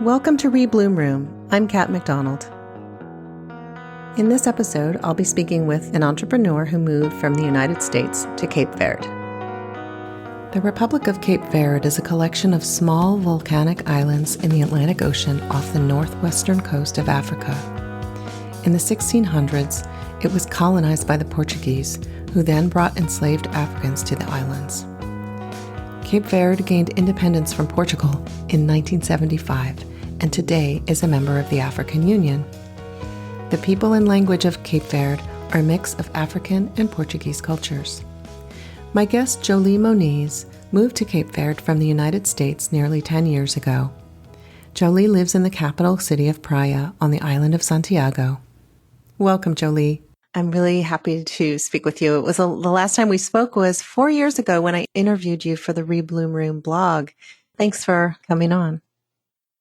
Welcome to Rebloom Room. I'm Kat McDonald. In this episode, I'll be speaking with an entrepreneur who moved from the United States to Cape Verde. The Republic of Cape Verde is a collection of small volcanic islands in the Atlantic Ocean off the northwestern coast of Africa. In the 1600s, it was colonized by the Portuguese, who then brought enslaved Africans to the islands. Cape Verde gained independence from Portugal in 1975 and today is a member of the African Union. The people and language of Cape Verde are a mix of African and Portuguese cultures. My guest, Joli Moniz, moved to Cape Verde from the United States nearly 10 years ago. Joli lives in the capital city of Praia on the island of Santiago. Welcome, Joli. I'm really happy to speak with you. The last time we spoke was 4 years ago when I interviewed you for the Rebloom Room blog. Thanks for coming on.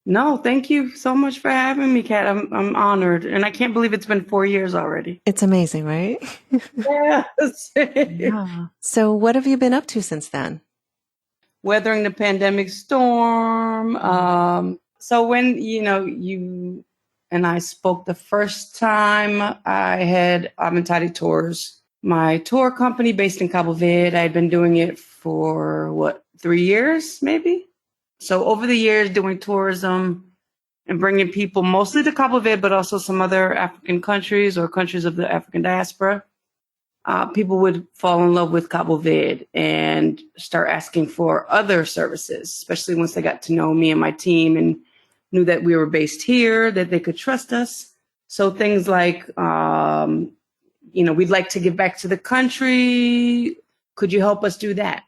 No, thank you so much for having me, Kat. I'm honored, and I can't believe it's been 4 years already. It's amazing, right? Yes. Yeah. So what have you been up to since then? Weathering the pandemic storm. So when, you and I spoke the first time, I had Avantari Tours, my tour company based in Cabo Verde. I had been doing it for 3 years, maybe? So over the years, doing tourism and bringing people mostly to Cabo Verde, but also some other African countries or countries of the African diaspora, people would fall in love with Cabo Verde and start asking for other services, especially once they got to know me and my team and knew that we were based here, that they could trust us. So things like, we'd like to give back to the country. Could you help us do that?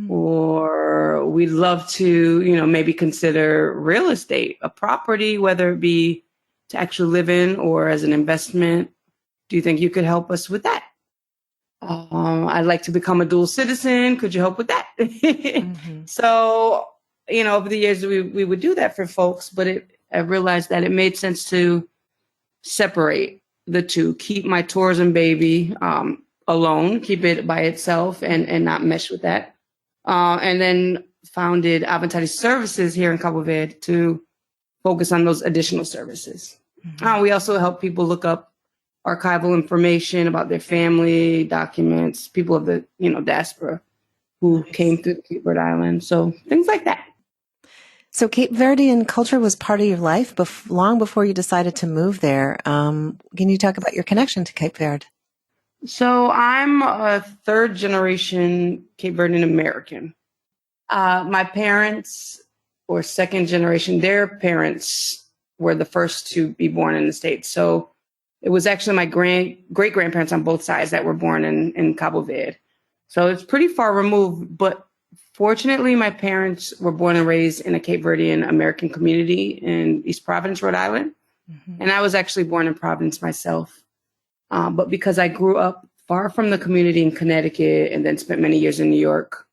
Or we'd love to, maybe consider real estate, a property, whether it be to actually live in or as an investment. Do you think you could help us with that? I'd like to become a dual citizen. Could you help with that? So, over the years, we would do that for folks, but I realized that it made sense to separate the two, keep my tourism baby alone, keep it by itself and not mesh with that. And then founded Avantari Services here in Cabo Verde to focus on those additional services. We also help people look up archival information about their family, documents, people of the diaspora who came through the Cape Verde Island. So things like that. So Cape Verdean culture was part of your life long before you decided to move there. Can you talk about your connection to Cape Verde? So I'm a third generation Cape Verdean American. My parents or second generation, their parents were the first to be born in the States. So it was actually my great-grandparents on both sides that were born in Cabo Verde. So it's pretty far removed, but fortunately my parents were born and raised in a Cape Verdean American community in East Providence, Rhode Island. And I was actually born in Providence myself. But because I grew up far from the community in Connecticut and then spent many years in New York,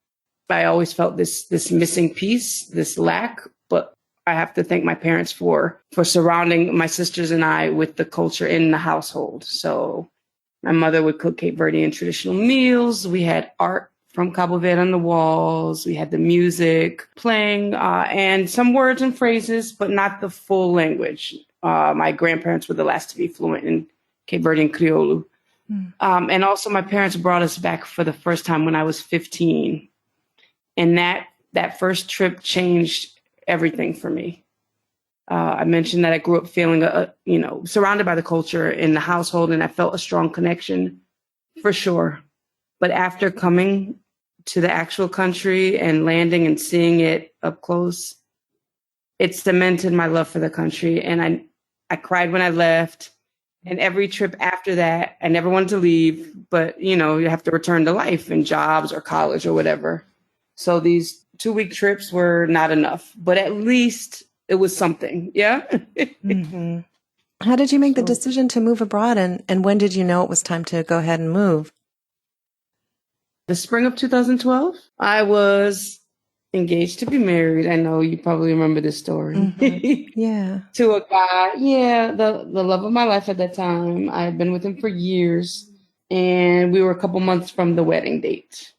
I always felt this missing piece, this lack. But I have to thank my parents for surrounding my sisters and I with the culture in the household. So my mother would cook Cape Verdean traditional meals. We had art from Cabo Verde on the walls. We had the music playing and some words and phrases, but not the full language. My grandparents were the last to be fluent in Cape Verdean Criollo. And also my parents brought us back for the first time when I was 15. And that first trip changed everything for me. I mentioned that I grew up feeling, surrounded by the culture in the household, and I felt a strong connection for sure. But after coming to the actual country and landing and seeing it up close, it cemented my love for the country. And I cried when I left. And every trip after that, I never wanted to leave, but, you have to return to life and jobs or college or whatever. So these 2-week trips were not enough, but at least it was something. Yeah. How did you make the decision to move abroad? And when did you know it was time to go ahead and move? The spring of 2012, I was engaged to be married. I know you probably remember this story. Yeah. To a guy. Yeah. The love of my life at that time. I had been with him for years and we were a couple months from the wedding date.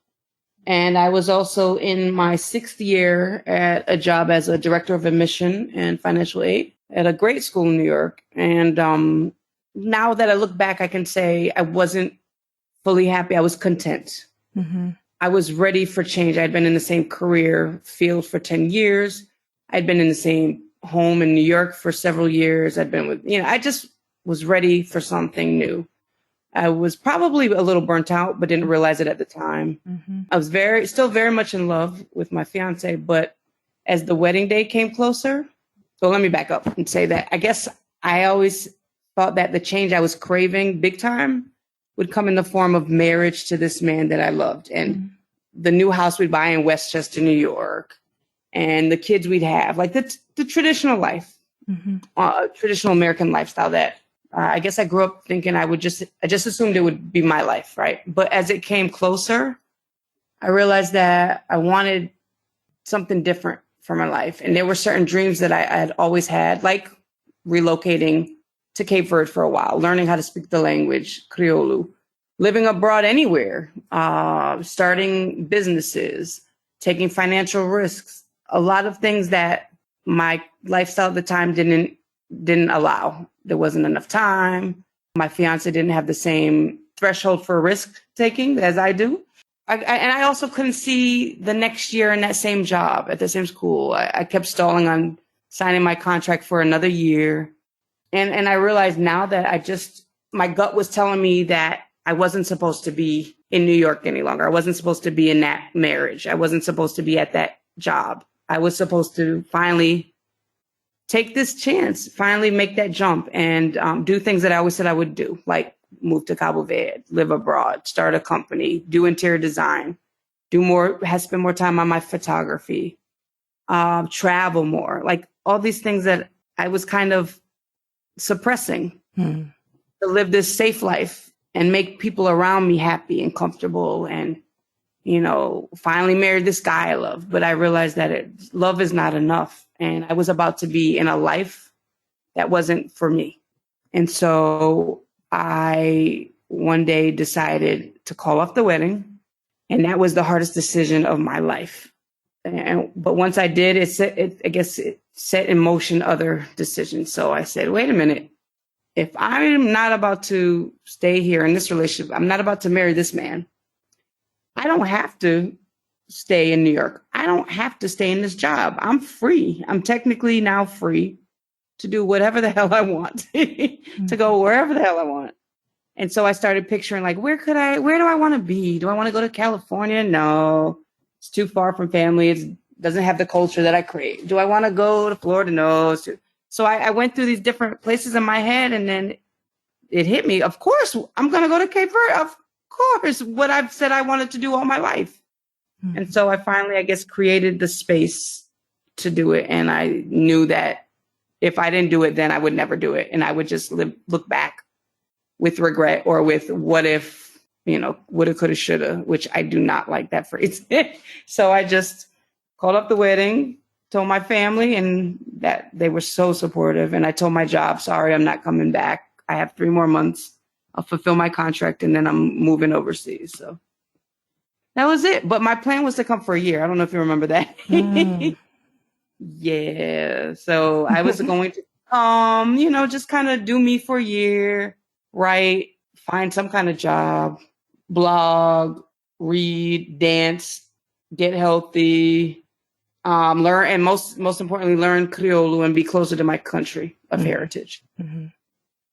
And I was also in my 6th year at a job as a director of admission and financial aid at a great school in New York. And now that I look back, I can say I wasn't fully happy. I was content. Mm-hmm. I was ready for change. I'd been in the same career field for 10 years. I'd been in the same home in New York for several years. I'd been with, I just was ready for something new. I was probably a little burnt out, but didn't realize it at the time. Mm-hmm. I was still very much in love with my fiance, but as the wedding day came closer, so let me back up and say that I guess I always thought that the change I was craving big time would come in the form of marriage to this man that I loved, and the new house we'd buy in Westchester, New York, and the kids we'd have, like the traditional life, traditional American lifestyle that I guess I grew up thinking I just assumed it would be my life, right? But as it came closer, I realized that I wanted something different for my life. And there were certain dreams that I had always had, like relocating to Cape Verde for a while, learning how to speak the language, Criollo, living abroad anywhere, starting businesses, taking financial risks, a lot of things that my lifestyle at the time didn't allow. There wasn't enough time. My fiance didn't have the same threshold for risk taking as I do. And I also couldn't see the next year in that same job at the same school. I kept stalling on signing my contract for another year. And I realized now that my gut was telling me that I wasn't supposed to be in New York any longer. I wasn't supposed to be in that marriage. I wasn't supposed to be at that job. I was supposed to finally take this chance, finally make that jump and do things that I always said I would do, like move to Cabo Verde, live abroad, start a company, do interior design, spend more time on my photography, travel more, like all these things that I was kind of suppressing to live this safe life and make people around me happy and comfortable and, finally married this guy I love. But I realized that love is not enough. And I was about to be in a life that wasn't for me. And so I one day decided to call off the wedding. And that was the hardest decision of my life. But once I did, it set in motion other decisions. So I said, wait a minute. If I'm not about to stay here in this relationship, I'm not about to marry this man. I don't have to stay in New York. I don't have to stay in this job. I'm free. I'm technically now free to do whatever the hell I want, to go wherever the hell I want. And so I started picturing like, where do I want to be? Do I want to go to California? No, it's too far from family. It doesn't have the culture that I crave. Do I want to go to Florida? No. So I went through these different places in my head, and then it hit me. Of course, I'm going to go to Cape Verde. Of course, what I've said I wanted to do all my life. And so I finally, I guess, created the space to do it. And I knew that if I didn't do it, then I would never do it. And I would just look back with regret or with what if, woulda, coulda, shoulda, which I do not like that phrase. So I just called up the wedding, told my family, and that they were so supportive. And I told my job, sorry, I'm not coming back. I have 3 more months. I'll fulfill my contract and then I'm moving overseas. So that was it. But my plan was to come for a year. I don't know if you remember that. Yeah. So I was going to come, just kind of do me for a year, write, find some kind of job, blog, read, dance, get healthy, learn, and most importantly, learn Criollo and be closer to my country of heritage. Mm-hmm.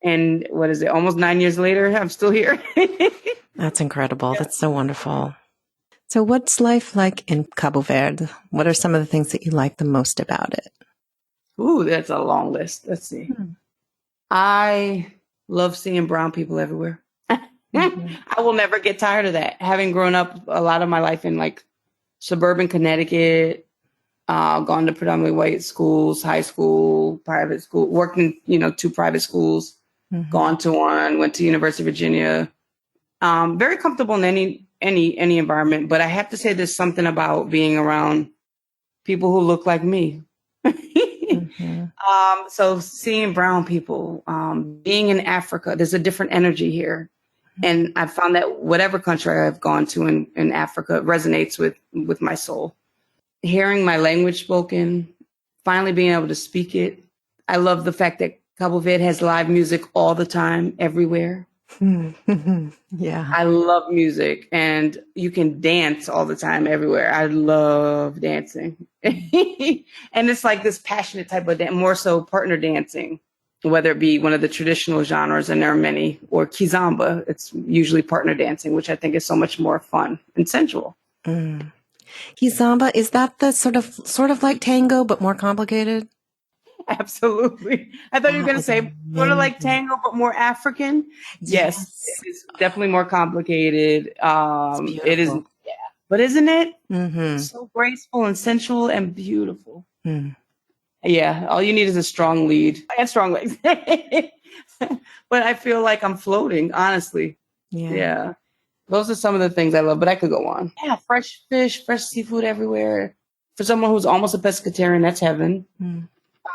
And what is it? Almost 9 years later, I'm still here. That's incredible. Yeah. That's so wonderful. So what's life like in Cabo Verde? What are some of the things that you like the most about it? Ooh, that's a long list. Let's see. I love seeing brown people everywhere. I will never get tired of that. Having grown up a lot of my life in like suburban Connecticut, gone to predominantly white schools, high school, private school, worked in, 2 private schools, gone to one, went to University of Virginia. Very comfortable in any environment, but I have to say there's something about being around people who look like me. So seeing brown people, being in Africa, there's a different energy here. And I found that whatever country I've gone to in Africa resonates with my soul. Hearing my language spoken, finally being able to speak it. I love the fact that Cabo Verde has live music all the time, everywhere. Yeah. I love music, and you can dance all the time, everywhere. I love dancing. And it's like this passionate type of dance, more so partner dancing, whether it be one of the traditional genres, and there are many, or kizomba. It's usually partner dancing, which I think is so much more fun and sensual. Zomba, is that the sort of like tango, but more complicated? Absolutely. I thought you were going to say sort of like tango, but more African. Yes, it's definitely more complicated. It is, yeah. But isn't it so graceful and sensual and beautiful? Yeah, all you need is a strong lead and strong legs. But I feel like I'm floating, honestly. Yeah. Those are some of the things I love, but I could go on. Yeah, fresh fish, fresh seafood everywhere. For someone who's almost a pescatarian, that's heaven.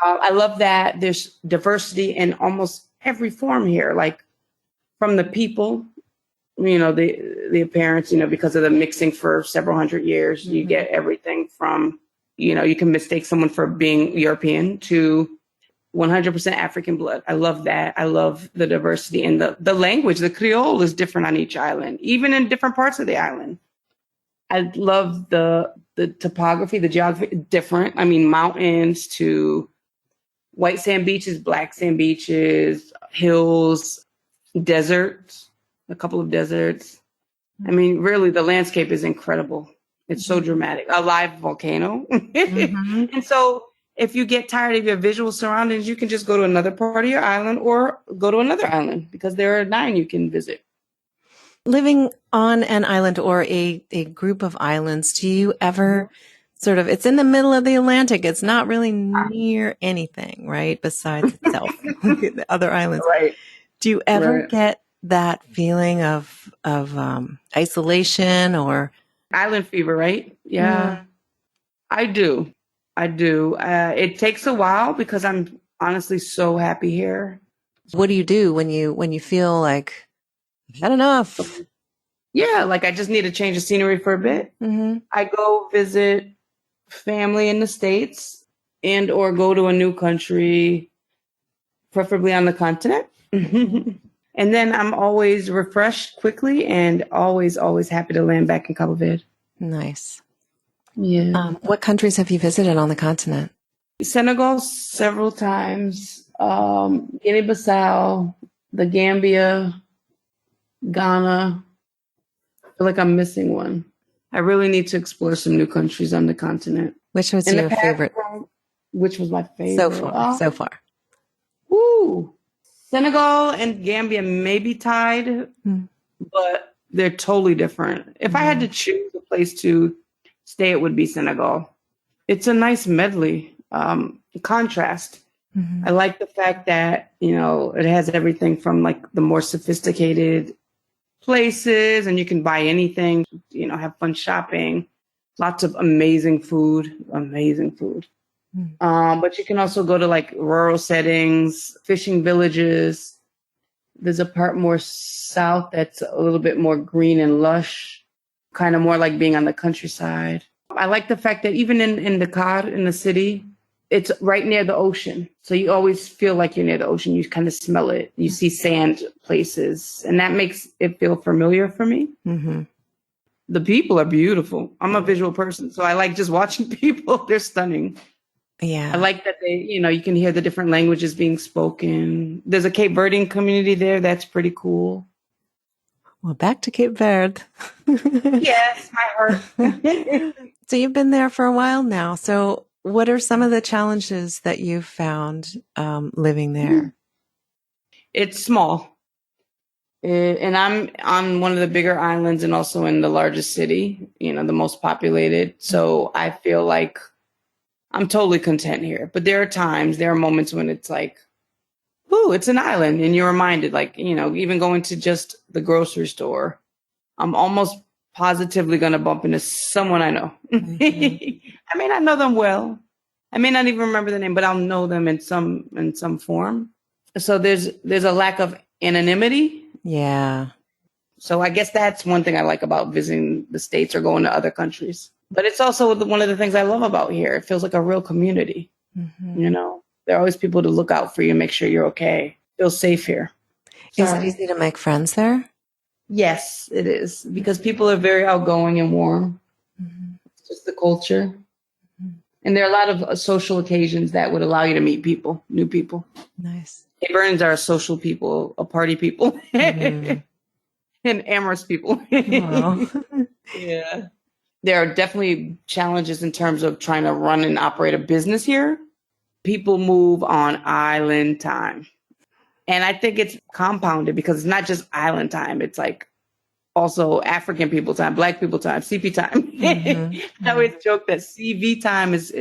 I love that there's diversity in almost every form here, like from the people, the appearance, because of the mixing for several hundred years. You get everything from, you can mistake someone for being European to 100% African blood. I love that. I love the diversity, and the language. The Creole is different on each island, even in different parts of the island. I love the topography, the geography, different. I mean, mountains to white sand beaches, black sand beaches, hills, deserts, a couple of deserts. I mean, really, the landscape is incredible. It's so dramatic. A live volcano. And so if you get tired of your visual surroundings, you can just go to another part of your island or go to another island, because there are 9 you can visit. Living on an island or a group of islands, do you ever it's in the middle of the Atlantic. It's not really near anything, right? Besides itself, the other islands. Right. Do you ever get that feeling of isolation or island fever, right? Yeah. I do. It takes a while because I'm honestly so happy here. What do you do when you feel like I've had enough? Yeah, like I just need to change the scenery for a bit. I go visit family in the States and or go to a new country, preferably on the continent. And then I'm always refreshed quickly and always happy to land back in Cabo Verde. Nice. Yeah. What countries have you visited on the continent? Senegal several times, Guinea-Bissau, the Gambia, Ghana. I feel like I'm missing one. I really need to explore some new countries on the continent. Which was your favorite? Which was my favorite? So far. Woo! Senegal and Gambia may be tied, but they're totally different. If I had to choose a place to stay, it would be Senegal. It's a nice medley, contrast. I like the fact that, it has everything from like the more sophisticated places, and you can buy anything, have fun shopping, lots of amazing food. But you can also go to like rural settings, fishing villages. There's a part more south that's a little bit more green and lush, kind of more like being on the countryside. I like the fact that even in Dakar, in the city, it's right near the ocean. So you always feel like you're near the ocean. You kind of smell it. You see sand places, and that makes it feel familiar for me. The people are beautiful. I'm a visual person, so I like just watching people. They're stunning. Yeah. I like that they, you can hear the different languages being spoken. There's a Cape Verdean community there. That's pretty cool. Well, back to Cape Verde. Yes, my heart. So you've been there for a while now. So what are some of the challenges that you've found living there? It's small. And I'm on one of the bigger islands and also in the largest city, the most populated. So I feel like I'm totally content here. But there are moments when it's like, ooh, it's an island. And you're reminded, like, even going to just the grocery store, I'm almost positively going to bump into someone I know. I may not know them well. I may not even remember the name, but I'll know them in some form. So there's a lack of anonymity. Yeah. So I guess that's one thing I like about visiting the States or going to other countries. But it's also one of the things I love about here. It feels like a real community. You know, there are always people to look out for you and make sure you're okay. Feel safe here. Is it easy to make friends there? Yes, it is, because people are very outgoing and warm. It's just the culture. And there are a lot of social occasions that would allow you to meet people, new people. Nice. Cape Verdeans are social people, a party people, and amorous people. Yeah. There are definitely challenges in terms of trying to run and operate a business here. People move on island time. And I think it's compounded because it's not just island time. It's like also African people time, Black people time, CP time. I always joke that CV time is,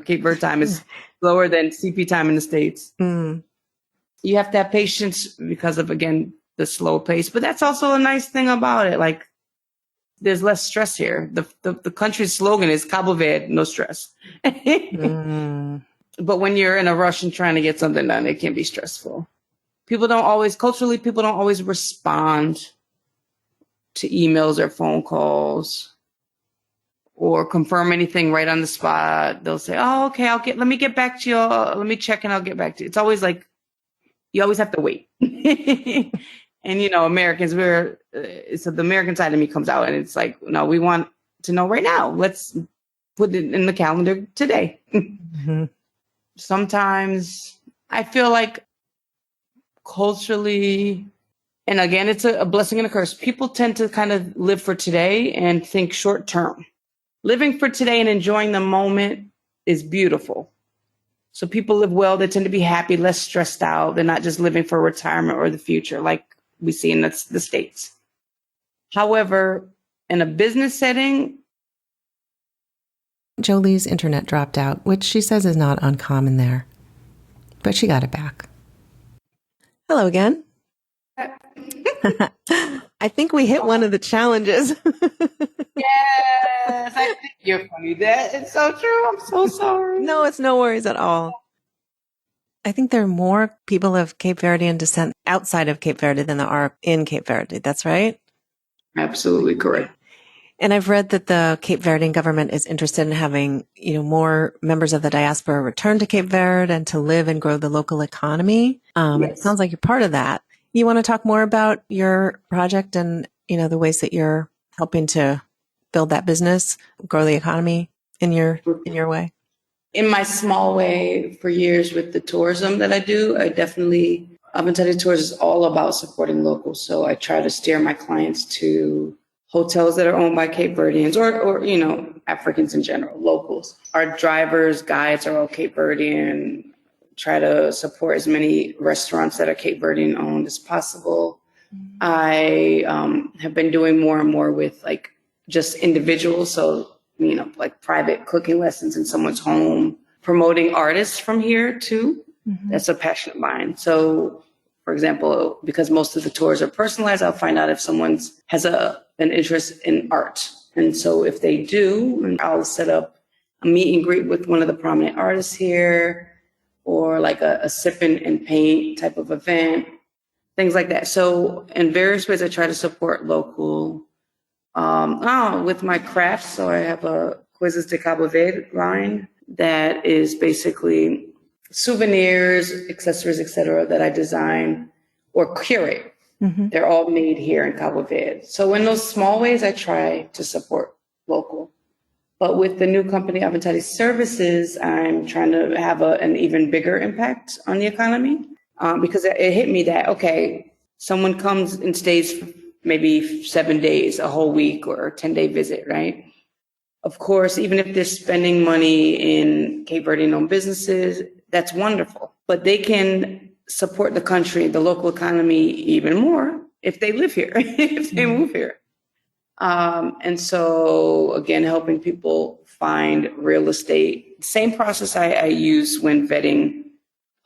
Cape Verde time is lower than CP time in the States. You have to have patience because of, again, the slow pace. But that's also a nice thing about it. Like, there's less stress here. The country's slogan is Cape Verde, no stress. But when you're in a rush and trying to get something done, it can be stressful. People don't always respond to emails or phone calls or confirm anything right on the spot. They'll say, oh, okay, let me get back to you. Let me check and I'll get back to you. It's always like, you always have to wait. And, Americans, so the American side of me comes out and it's like, no, we want to know right now. Let's put it in the calendar today. Sometimes I feel like culturally, and again, it's a blessing and a curse. People tend to kind of live for today and think short term. Living for today and enjoying the moment is beautiful. So people live well. They tend to be happy, less stressed out. They're not just living for retirement or the future like we see in the States. However, in a business setting, Joli's internet dropped out, which she says is not uncommon there, but she got it back. Hello again. I think we hit one of the challenges. Yes, I think you're funny. That it's so true. I'm so sorry. No, it's no worries at all. I think there are more people of Cape Verdean descent outside of Cape Verde than there are in Cape Verde. That's right? Absolutely correct. And I've read that the Cape Verdean government is interested in having, more members of the diaspora return to Cape Verde and to live and grow the local economy. Yes. It sounds like you're part of that. You want to talk more about your project and, the ways that you're helping to build that business, grow the economy in your way? In my small way, for years with the tourism that I do, Avantati Tours is all about supporting locals. So I try to steer my clients to hotels that are owned by Cape Verdeans or Africans in general, locals. Our drivers, guides are all Cape Verdean. Try to support as many restaurants that are Cape Verdean owned as possible. I have been doing more and more with like just individuals. So, like private cooking lessons in someone's home, promoting artists from here too. That's a passion of mine. So, for example, because most of the tours are personalized, I'll find out if someone has an interest in art. And so if they do, I'll set up a meet and greet with one of the prominent artists here, or like a sip and paint type of event, things like that. So in various ways, I try to support local with my crafts. So I have a Quizzes de Cabo Verde line that is basically souvenirs, accessories, etc., that I design or curate. They're all made here in Cabo Verde. So in those small ways, I try to support local. But with the new company, Avantati Services, I'm trying to have an even bigger impact on the economy because it hit me that, okay, someone comes and stays for maybe 7 days, a whole week, or a 10-day visit, right? Of course, even if they're spending money in Cape Verdean-owned businesses, that's wonderful. But they can support the country, the local economy even more if they live here, if they move here. And so, again, helping people find real estate. Same process I use when vetting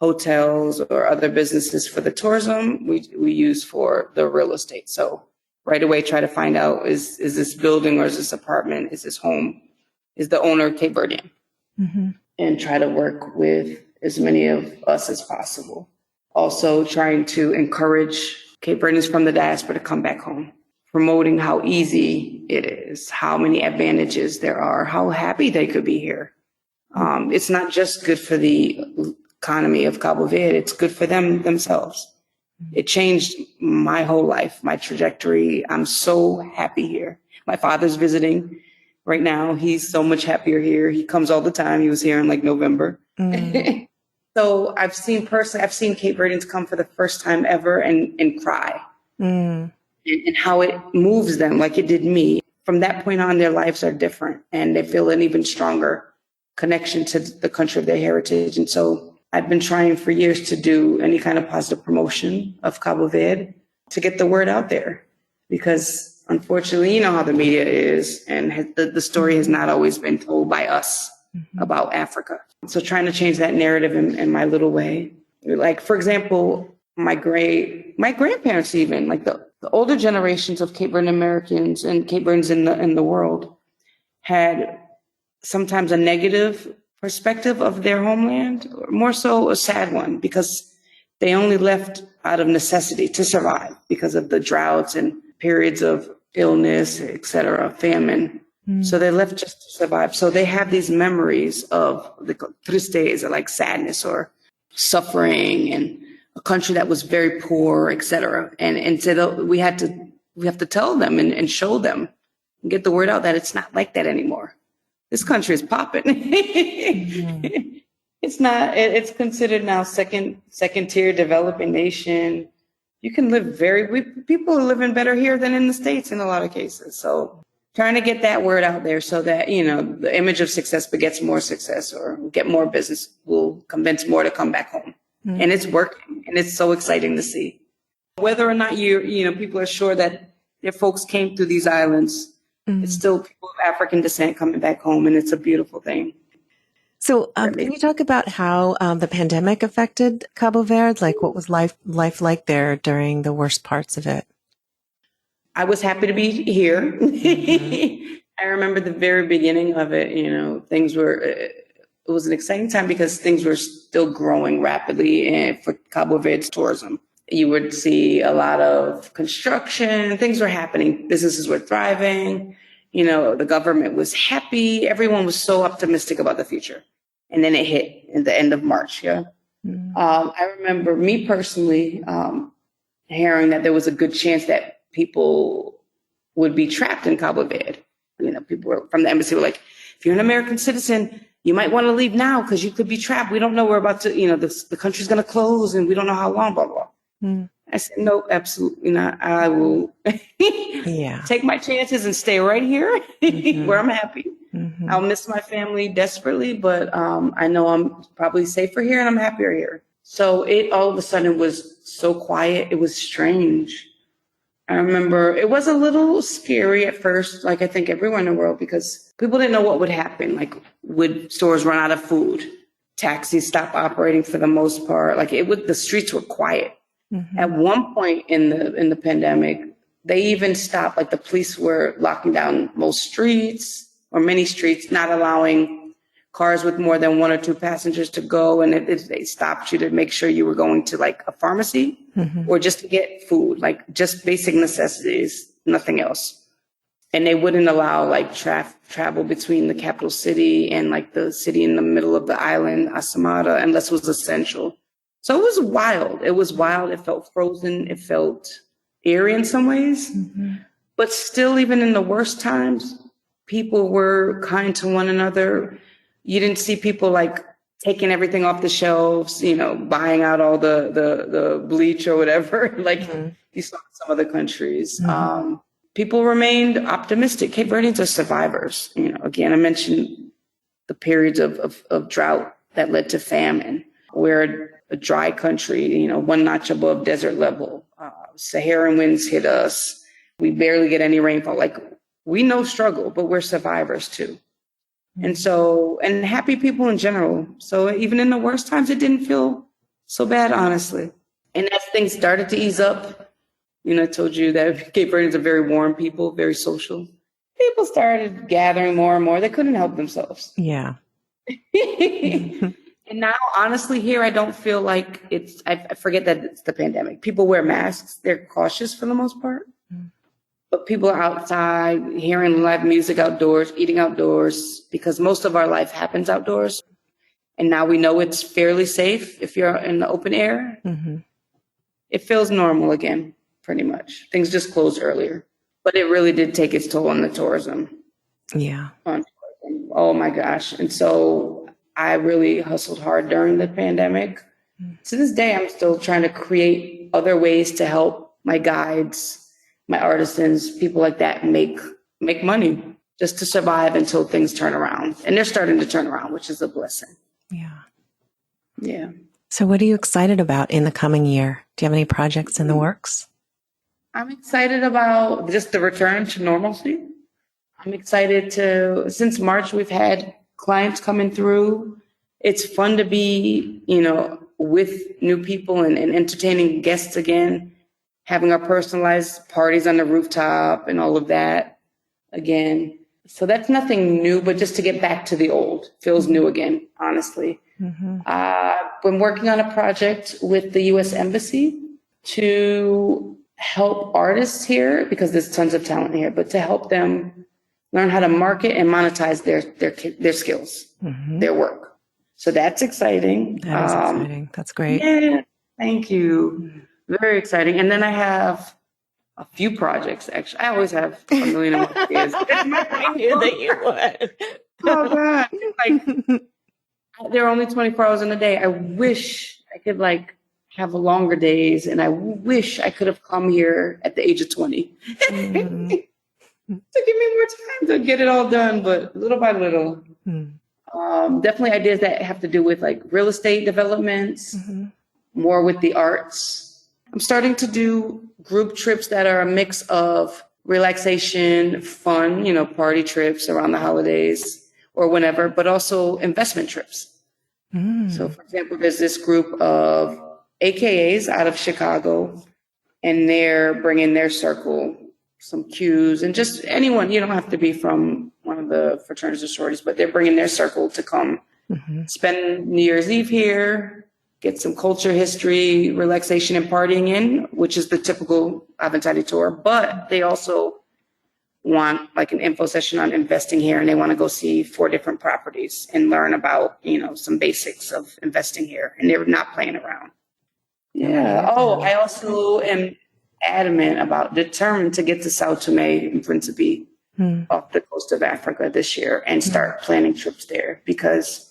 hotels or other businesses for the tourism, we use for the real estate. So right away, try to find out, is this building or is this apartment, is this home, is the owner Cape Verdean? And try to work with as many of us as possible. Also trying to encourage Cape Verdeans from the diaspora to come back home promoting how easy it is, how many advantages there are, how happy they could be here. It's not just good for the economy of Cabo Verde, it's good for them themselves. It changed my whole life, my trajectory. I'm so happy here. My father's visiting right now. He's so much happier here. He comes all the time. He was here in like November. So I've seen Cape Verdeans come for the first time ever and cry. And how it moves them like it did me. From that point on, their lives are different and they feel an even stronger connection to the country of their heritage. And so I've been trying for years to do any kind of positive promotion of Cabo Verde to get the word out there, because unfortunately, you know how the media is, and the story has not always been told by us about Africa. So trying to change that narrative in my little way. Like, for example, my grandparents, even like the older generations of Cape Verde Americans and Cape Verdeans in the world had sometimes a negative perspective of their homeland, or more so a sad one, because they only left out of necessity to survive because of the droughts and periods of illness, etc., famine. So they left just to survive. So they have these memories of the tristeza, like sadness or suffering, and a country that was very poor, etc. And so we have to tell them and show them and get the word out that it's not like that anymore. This country is popping. It's not. It's considered now second tier developing nation. You can live people are living better here than in the States in a lot of cases. So trying to get that word out there so that, you know, the image of success begets more success, or get more business will convince more to come back home. And it's working, and it's so exciting to see. Whether or not people are sure that their folks came through these islands, it's still people of African descent coming back home, and it's a beautiful thing. So can you talk about how the pandemic affected Cabo Verde? Like, what was life like there during the worst parts of it? I was happy to be here. I remember the very beginning of it, it was an exciting time because things were still growing rapidly for Cabo Verde's tourism. You would see a lot of construction, things were happening, businesses were thriving, the government was happy, everyone was so optimistic about the future. And then it hit at the end of March, I remember me personally hearing that there was a good chance that people would be trapped in Cabo Verde. People from the embassy were like, if you're an American citizen, you might want to leave now because you could be trapped. We don't know we're about to, the country's going to close and we don't know how long, blah, blah. I said, no, absolutely not. I will take my chances and stay right here where I'm happy. I'll miss my family desperately, but I know I'm probably safer here and I'm happier here. So it all of a sudden was so quiet. It was strange. I remember it was a little scary at first, like I think everyone in the world, because people didn't know what would happen. Like, would stores run out of food? Taxis stop operating for the most part. Like the streets were quiet. At one point in the pandemic, they even stopped, like the police were locking down most streets or many streets, not allowing cars with more than one or two passengers to go. And they stopped you to make sure you were going to like a pharmacy or just to get food, like just basic necessities, nothing else. And they wouldn't allow like travel between the capital city and like the city in the middle of the island, Asamara, unless it was essential. So it was wild. It was wild. It felt frozen. It felt eerie in some ways. But still, even in the worst times, people were kind to one another. You didn't see people like taking everything off the shelves, buying out all the bleach or whatever, like you saw in some other countries. People remained optimistic. Cape Verdeans are survivors. Again, I mentioned the periods of drought that led to famine. We're a dry country, one notch above desert level. Saharan winds hit us. We barely get any rainfall. Like, we know struggle, but we're survivors too. And so, and happy people in general. So even in the worst times, it didn't feel so bad, honestly. And as things started to ease up, I told you that Cape Verdeans are very warm people, very social. People started gathering more and more. They couldn't help themselves. Yeah. And now, honestly, here, I don't feel like I forget that it's the pandemic. People wear masks. They're cautious for the most part. But people are outside, hearing live music outdoors, eating outdoors, because most of our life happens outdoors. And now we know it's fairly safe if you're in the open air. Mm-hmm. It feels normal again, pretty much. Things just closed earlier. But it really did take its toll on the tourism. Yeah. On tourism. Oh, my gosh. And so I really hustled hard during the pandemic. To this day, I'm still trying to create other ways to help my guides, my artisans, people like that make money just to survive until things turn around. And they're starting to turn around, which is a blessing. Yeah. Yeah. So what are you excited about in the coming year? Do you have any projects in the works? I'm excited about just the return to normalcy. I'm excited since March, we've had clients coming through. It's fun to be, with new people and entertaining guests again, having our personalized parties on the rooftop and all of that again. So that's nothing new, but just to get back to the old feels new again, honestly. Mm-hmm. I've been working on a project with the U.S. Embassy to help artists here, because there's tons of talent here, but to help them learn how to market and monetize their skills, mm-hmm. their work. So that's exciting. That is exciting. That's great. Yeah, thank you. Very exciting. And then I have a few projects, actually. I always have a million and one ideas. I knew that you would. Oh, God. There are only 24 hours in a day. I wish I could, have longer days, and I wish I could have come here at the age of 20 mm-hmm. to give me more time to get it all done, but little by little. Mm. Definitely ideas that have to do with real estate developments, mm-hmm. more with the arts. I'm starting to do group trips that are a mix of relaxation, fun, party trips around the holidays or whenever, but also investment trips. Mm. So, for example, there's this group of AKAs out of Chicago, and they're bringing their circle, some cues, and just anyone. You don't have to be from one of the fraternities or sororities, but they're bringing their circle to come mm-hmm. spend New Year's Eve here, get some culture, history, relaxation, and partying in, which is the typical Aventati tour. But they also want an info session on investing here, and they want to go see 4 different properties and learn about, some basics of investing here. And they're not playing around. Yeah. Oh, I also am determined to get to Sao Tome and Principe off the coast of Africa this year and start planning trips there, because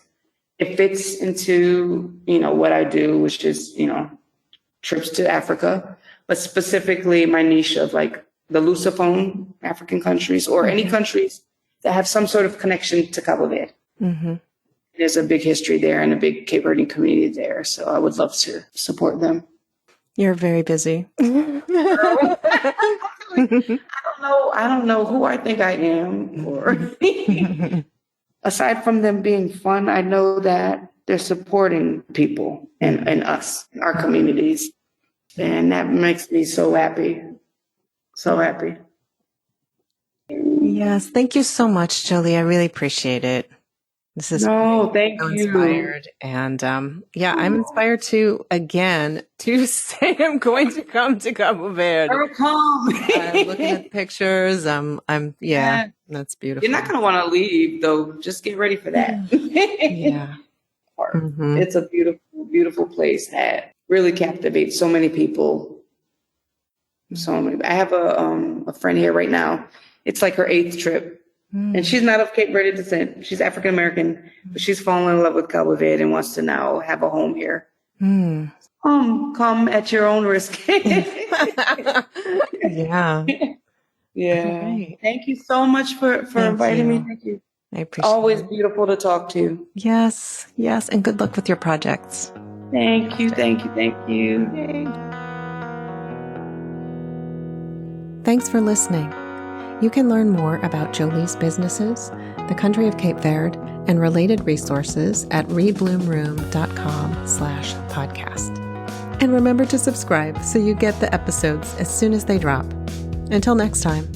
it fits into, what I do, which is, trips to Africa, but specifically my niche of the Lusophone African countries or any countries that have some sort of connection to Cape Verde. Mm-hmm. There's a big history there and a big Cape Verdean community there. So I would love to support them. You're very busy. I don't know who I think I am, or aside from them being fun, I know that they're supporting people and us, our communities. And that makes me so happy. So happy. Yes. Thank you so much, Joli. I really appreciate it. This is thank you. Inspired. And I'm inspired to say I'm going to come to Cape Verde. I'm looking at the pictures. That's beautiful. You're not going to want to leave, though. Just get ready for that. Yeah. Mm-hmm. It's a beautiful, beautiful place that really captivates so many people. I have a friend here right now. It's her 8th trip. And she's not of Cape Verde descent. She's African American, but she's fallen in love with Cape Verde and wants to now have a home here. Come at your own risk. Yeah. Yeah. Right. Thank you so much for inviting me. Thank you. I appreciate it. Always beautiful to talk to you. Yes. And good luck with your projects. Thank you. Yay. Thanks for listening. You can learn more about Joli's businesses, the country of Cape Verde, and related resources at rebloomroom.com/podcast. And remember to subscribe so you get the episodes as soon as they drop. Until next time.